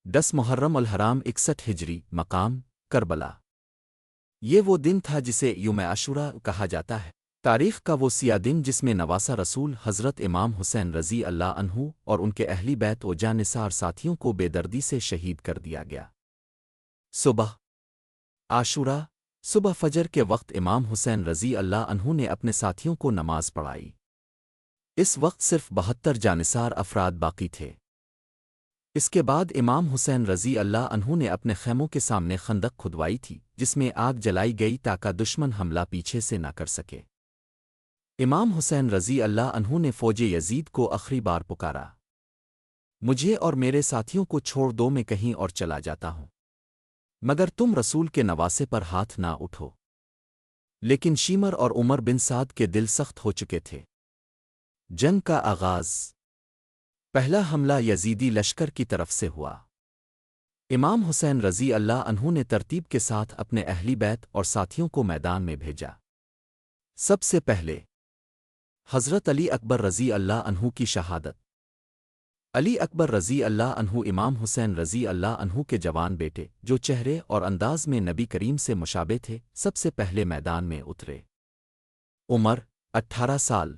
10 محرم الحرام 61 ہجری مقام کربلا۔ یہ وہ دن تھا جسے یوم عاشورہ کہا جاتا ہے۔ تاریخ کا وہ سیاہ دن جس میں نواسہ رسول حضرت امام حسین رضی اللہ عنہ اور ان کے اہلی بیت و جانثار ساتھیوں کو بے دردی سے شہید کر دیا گیا۔ صبح عاشورہ، صبح فجر کے وقت امام حسین رضی اللہ عنہ نے اپنے ساتھیوں کو نماز پڑھائی۔ اس وقت صرف 72 جانثار افراد باقی تھے۔ اس کے بعد امام حسین رضی اللہ عنہ نے اپنے خیموں کے سامنے خندق کھدوائی تھی جس میں آگ جلائی گئی تاکہ دشمن حملہ پیچھے سے نہ کر سکے۔ امام حسین رضی اللہ عنہ نے فوج یزید کو آخری بار پکارا، مجھے اور میرے ساتھیوں کو چھوڑ دو، میں کہیں اور چلا جاتا ہوں، مگر تم رسول کے نواسے پر ہاتھ نہ اٹھو۔ لیکن شیمر اور عمر بن سعد کے دل سخت ہو چکے تھے۔ جنگ کا آغاز۔ پہلا حملہ یزیدی لشکر کی طرف سے ہوا۔ امام حسین رضی اللہ عنہ نے ترتیب کے ساتھ اپنے اہلی بیت اور ساتھیوں کو میدان میں بھیجا۔ سب سے پہلے حضرت علی اکبر رضی اللہ عنہ کی شہادت۔ علی اکبر رضی اللہ عنہ امام حسین رضی اللہ عنہ کے جوان بیٹے، جو چہرے اور انداز میں نبی کریم سے مشابہ تھے، سب سے پہلے میدان میں اترے۔ عمر 18 سال۔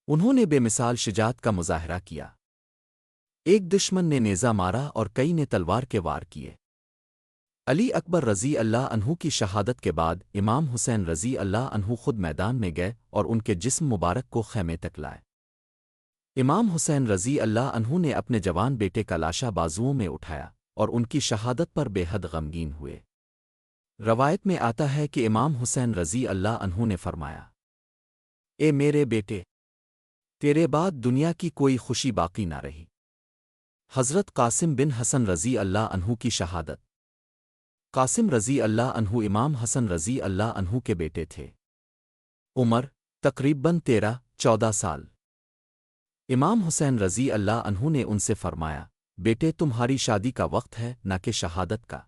انہوں نے بے مثال شجاعت کا مظاہرہ کیا۔ ایک دشمن نے نیزہ مارا اور کئی نے تلوار کے وار کیے۔ علی اکبر رضی اللہ عنہ کی شہادت کے بعد امام حسین رضی اللہ عنہ خود میدان میں گئے اور ان کے جسم مبارک کو خیمے تک لائے۔ امام حسین رضی اللہ عنہ نے اپنے جوان بیٹے کا لاشا بازوؤں میں اٹھایا اور ان کی شہادت پر بے حد غمگین ہوئے۔ روایت میں آتا ہے کہ امام حسین رضی اللہ عنہ نے فرمایا، اے میرے بیٹے، تیرے بعد دنیا کی کوئی خوشی باقی نہ رہی۔ حضرت قاسم بن حسن رضی اللہ عنہ کی شہادت۔ قاسم رضی اللہ عنہ امام حسن رضی اللہ عنہ کے بیٹے تھے۔ عمر تقریباً 13-14 سال۔ امام حسین رضی اللہ عنہ نے ان سے فرمایا، بیٹے، تمہاری شادی کا وقت ہے، نہ کہ شہادت کا۔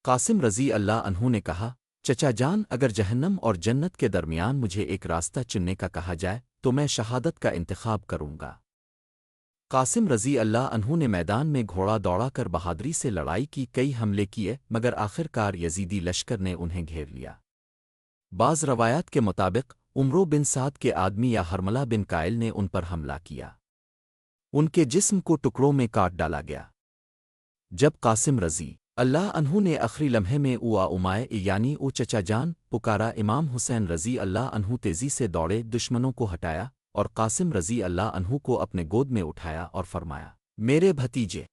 قاسم رضی اللہ عنہ نے کہا، چچا جان، اگر جہنم اور جنت کے درمیان مجھے ایک راستہ چننے کا کہا جائے تو میں شہادت کا انتخاب کروں گا۔ قاسم رضی اللہ عنہ نے میدان میں گھوڑا دوڑا کر بہادری سے لڑائی کی، کئی حملے کیے، مگر آخر کار یزیدی لشکر نے انہیں گھیر لیا۔ بعض روایات کے مطابق عمرو بن سعد کے آدمی یا حرملہ بن قائل نے ان پر حملہ کیا۔ ان کے جسم کو ٹکڑوں میں کاٹ ڈالا گیا۔ جب قاسم رضی اللہ عنہ نے آخری لمحے میں اوآ امائے یعنی او چچا جان پکارا، امام حسین رضی اللہ عنہ تیزی سے دوڑے، دشمنوں کو ہٹایا اور قاسم رضی اللہ عنہ کو اپنے گود میں اٹھایا اور فرمایا، میرے بھتیجے،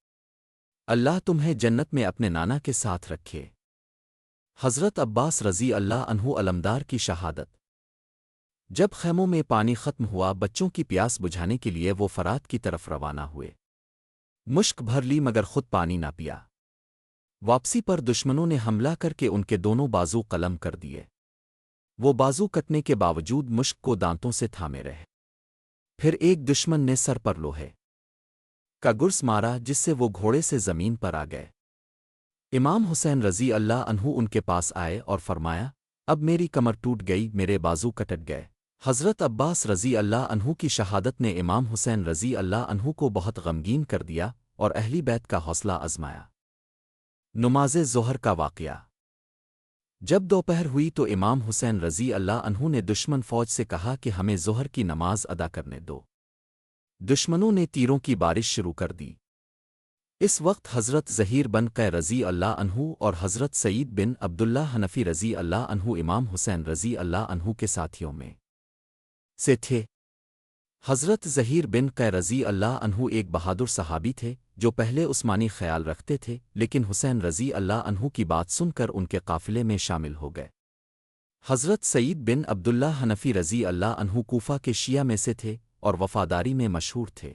اللہ تمہیں جنت میں اپنے نانا کے ساتھ رکھے۔ حضرت عباس رضی اللہ عنہ علمدار کی شہادت۔ جب خیموں میں پانی ختم ہوا، بچوں کی پیاس بجھانے کے لیے وہ فرات کی طرف روانہ ہوئے۔ مشک بھر لی مگر خود پانی نہ پیا۔ واپسی پر دشمنوں نے حملہ کر کے ان کے دونوں بازو قلم کر دیے۔ وہ بازو کٹنے کے باوجود مشک کو دانتوں سے تھامے رہے۔ پھر ایک دشمن نے سر پر لوہے کا گرس مارا جس سے وہ گھوڑے سے زمین پر آ گئے۔ امام حسین رضی اللہ عنہ ان کے پاس آئے اور فرمایا، اب میری کمر ٹوٹ گئی، میرے بازو کٹٹ گئے۔ حضرت عباس رضی اللہ عنہ کی شہادت نے امام حسین رضی اللہ عنہ کو بہت غمگین کر دیا اور اہلی بیت کا حوصلہ آزمایا۔ نماز ظہر کا واقعہ۔ جب دوپہر ہوئی تو امام حسین رضی اللہ عنہ نے دشمن فوج سے کہا کہ ہمیں ظہر کی نماز ادا کرنے دو۔ دشمنوں نے تیروں کی بارش شروع کر دی۔ اس وقت حضرت ظہیر بن قی رضی اللہ عنہ اور حضرت سعید بن عبداللہ حنفی رضی اللہ عنہ امام حسین رضی اللہ عنہ کے ساتھیوں میں سے تھے۔ حضرت ظہیر بن قی رضی اللہ عنہ ایک بہادر صحابی تھے جو پہلے عثمانی خیال رکھتے تھے، لیکن حسین رضی اللہ عنہ کی بات سن کر ان کے قافلے میں شامل ہو گئے۔ حضرت سعید بن عبداللہ حنفی رضی اللہ عنہ کوفہ کے شیعہ میں سے تھے اور وفاداری میں مشہور تھے۔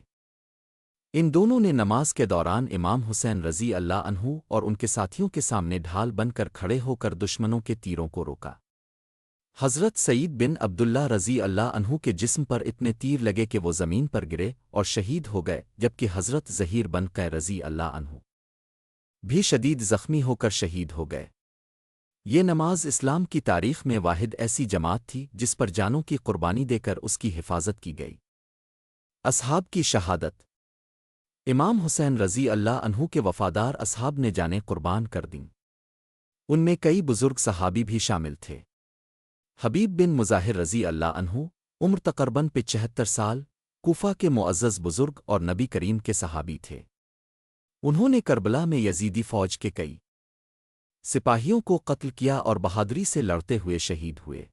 ان دونوں نے نماز کے دوران امام حسین رضی اللہ عنہ اور ان کے ساتھیوں کے سامنے ڈھال بن کر کھڑے ہو کر دشمنوں کے تیروں کو روکا۔ حضرت سعید بن عبداللہ رضی اللہ عنہ کے جسم پر اتنے تیر لگے کہ وہ زمین پر گرے اور شہید ہو گئے، جبکہ حضرت ظہیر بن قی رضی اللہ عنہ بھی شدید زخمی ہو کر شہید ہو گئے۔ یہ نماز اسلام کی تاریخ میں واحد ایسی جماعت تھی جس پر جانوں کی قربانی دے کر اس کی حفاظت کی گئی۔ اصحاب کی شہادت۔ امام حسین رضی اللہ عنہ کے وفادار اصحاب نے جانیں قربان کر دیں۔ ان میں کئی بزرگ صحابی بھی شامل تھے۔ حبیب بن مظاہر رضی اللہ عنہ، عمر تقریباً 75 سال، کوفہ کے معزز بزرگ اور نبی کریم کے صحابی تھے۔ انہوں نے کربلا میں یزیدی فوج کے کئی سپاہیوں کو قتل کیا اور بہادری سے لڑتے ہوئے شہید ہوئے۔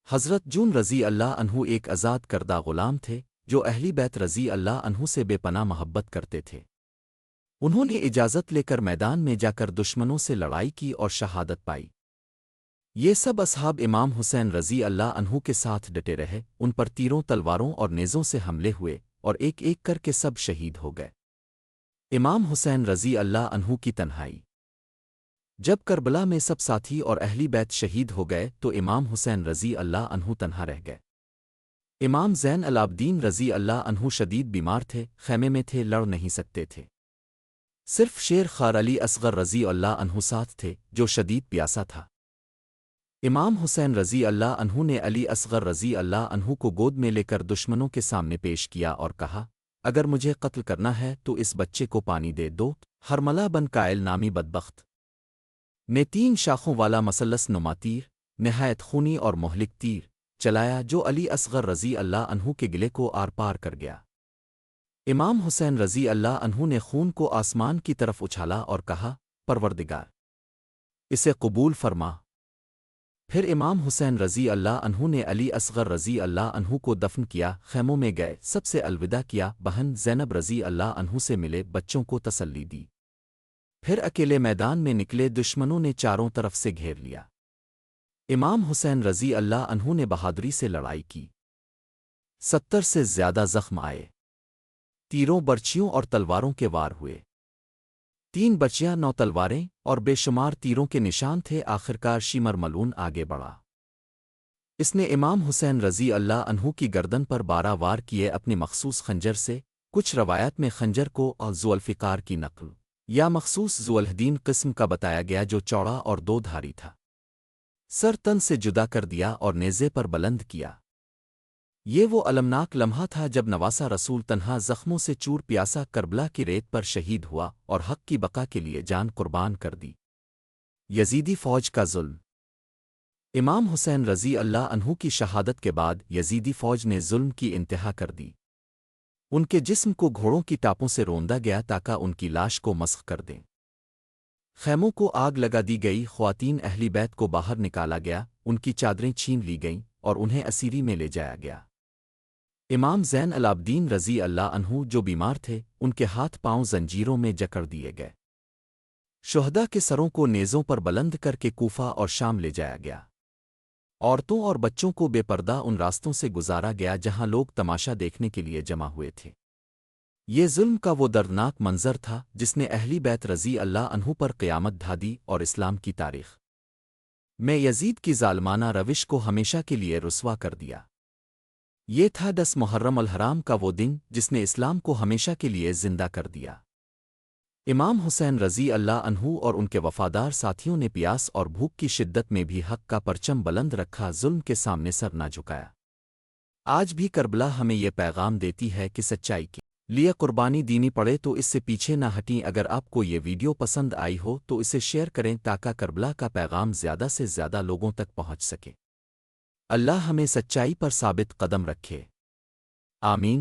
حضرت جون رضی اللہ عنہ ایک آزاد کردہ غلام تھے جو اہلی بیت رضی اللہ عنہ سے بے پناہ محبت کرتے تھے۔ انہوں نے اجازت لے کر میدان میں جا کر دشمنوں سے لڑائی کی اور شہادت پائی۔ یہ سب اصحاب امام حسین رضی اللہ عنہ کے ساتھ ڈٹے رہے، ان پر تیروں تلواروں اور نیزوں سے حملے ہوئے اور ایک ایک کر کے سب شہید ہو گئے۔ امام حسین رضی اللہ عنہ کی تنہائی۔ جب کربلا میں سب ساتھی اور اہلی بیت شہید ہو گئے تو امام حسین رضی اللہ عنہ تنہا رہ گئے۔ امام زین العابدین رضی اللہ عنہ شدید بیمار تھے، خیمے میں تھے، لڑ نہیں سکتے تھے۔ صرف شیر خوار علی اصغر رضی اللہ عنہ ساتھ تھے جو شدید پیاسا تھا۔ امام حسین رضی اللہ عنہ نے علی اصغر رضی اللہ عنہ کو گود میں لے کر دشمنوں کے سامنے پیش کیا اور کہا، اگر مجھے قتل کرنا ہے تو اس بچے کو پانی دے دو۔ ہرملہ بن قائل نامی بدبخت نے 3 شاخوں والا مثلث نما تیر، نہایت خونی اور مہلک تیر چلایا جو علی اصغر رضی اللہ عنہ کے گلے کو آر پار کر گیا۔ امام حسین رضی اللہ عنہ نے خون کو آسمان کی طرف اچھالا اور کہا، پروردگار، اسے قبول فرما۔ پھر امام حسین رضی اللہ عنہ نے علی اصغر رضی اللہ عنہ کو دفن کیا، خیموں میں گئے، سب سے الوداع کیا، بہن زینب رضی اللہ عنہ سے ملے، بچوں کو تسلی دی۔ پھر اکیلے میدان میں نکلے، دشمنوں نے چاروں طرف سے گھیر لیا۔ امام حسین رضی اللہ عنہ نے بہادری سے لڑائی کی۔ 70 سے زیادہ زخم آئے، تیروں، برچھیوں اور تلواروں کے وار ہوئے۔ 3 برچیاں، 9 تلواریں اور بے شمار تیروں کے نشان تھے۔ آخرکار شیمر ملعون آگے بڑھا۔ اس نے امام حسین رضی اللہ عنہ کی گردن پر 12 وار کیے اپنی مخصوص خنجر سے۔ کچھ روایات میں خنجر کو ذوالفقار کی نقل یا مخصوص ذوالحدین قسم کا بتایا گیا جو چوڑا اور 2 دھاری تھا۔ سر تن سے جدا کر دیا اور نیزے پر بلند کیا۔ یہ وہ المناک لمحہ تھا جب نواسا رسول تنہا زخموں سے چور پیاسا کربلا کی ریت پر شہید ہوا اور حق کی بقا کے لیے جان قربان کر دی۔ یزیدی فوج کا ظلم۔ امام حسین رضی اللہ عنہ کی شہادت کے بعد یزیدی فوج نے ظلم کی انتہا کر دی۔ ان کے جسم کو گھوڑوں کی ٹاپوں سے روندا گیا تاکہ ان کی لاش کو مسخ کر دیں۔ خیموں کو آگ لگا دی گئی، خواتین اہلی بیت کو باہر نکالا گیا، ان کی چادریں چھین لی گئیں اور انہیں اسیری میں لے جایا گیا۔ امام زین العابدین رضی اللہ عنہ جو بیمار تھے، ان کے ہاتھ پاؤں زنجیروں میں جکڑ دیے گئے۔ شہداء کے سروں کو نیزوں پر بلند کر کے کوفہ اور شام لے جایا گیا۔ عورتوں اور بچوں کو بے پردہ ان راستوں سے گزارا گیا جہاں لوگ تماشا دیکھنے کے لیے جمع ہوئے تھے۔ یہ ظلم کا وہ دردناک منظر تھا جس نے اہلی بیت رضی اللہ عنہ پر قیامت ڈھا دی اور اسلام کی تاریخ میں یزید کی ظالمانہ روش کو ہمیشہ کے لیے رسوا کر دیا۔ یہ تھا 10 محرم الحرام کا وہ دن جس نے اسلام کو ہمیشہ کے لیے زندہ کر دیا۔ امام حسین رضی اللہ عنہ اور ان کے وفادار ساتھیوں نے پیاس اور بھوک کی شدت میں بھی حق کا پرچم بلند رکھا، ظلم کے سامنے سر نہ جھکایا۔ آج بھی کربلا ہمیں یہ پیغام دیتی ہے کہ سچائی کے لیے قربانی دینی پڑے تو اس سے پیچھے نہ ہٹیں۔ اگر آپ کو یہ ویڈیو پسند آئی ہو تو اسے شیئر کریں تاکہ کربلا کا پیغام زیادہ سے زیادہ لوگوں تک پہنچ سکے۔ اللہ ہمیں سچائی پر ثابت قدم رکھے، آمین۔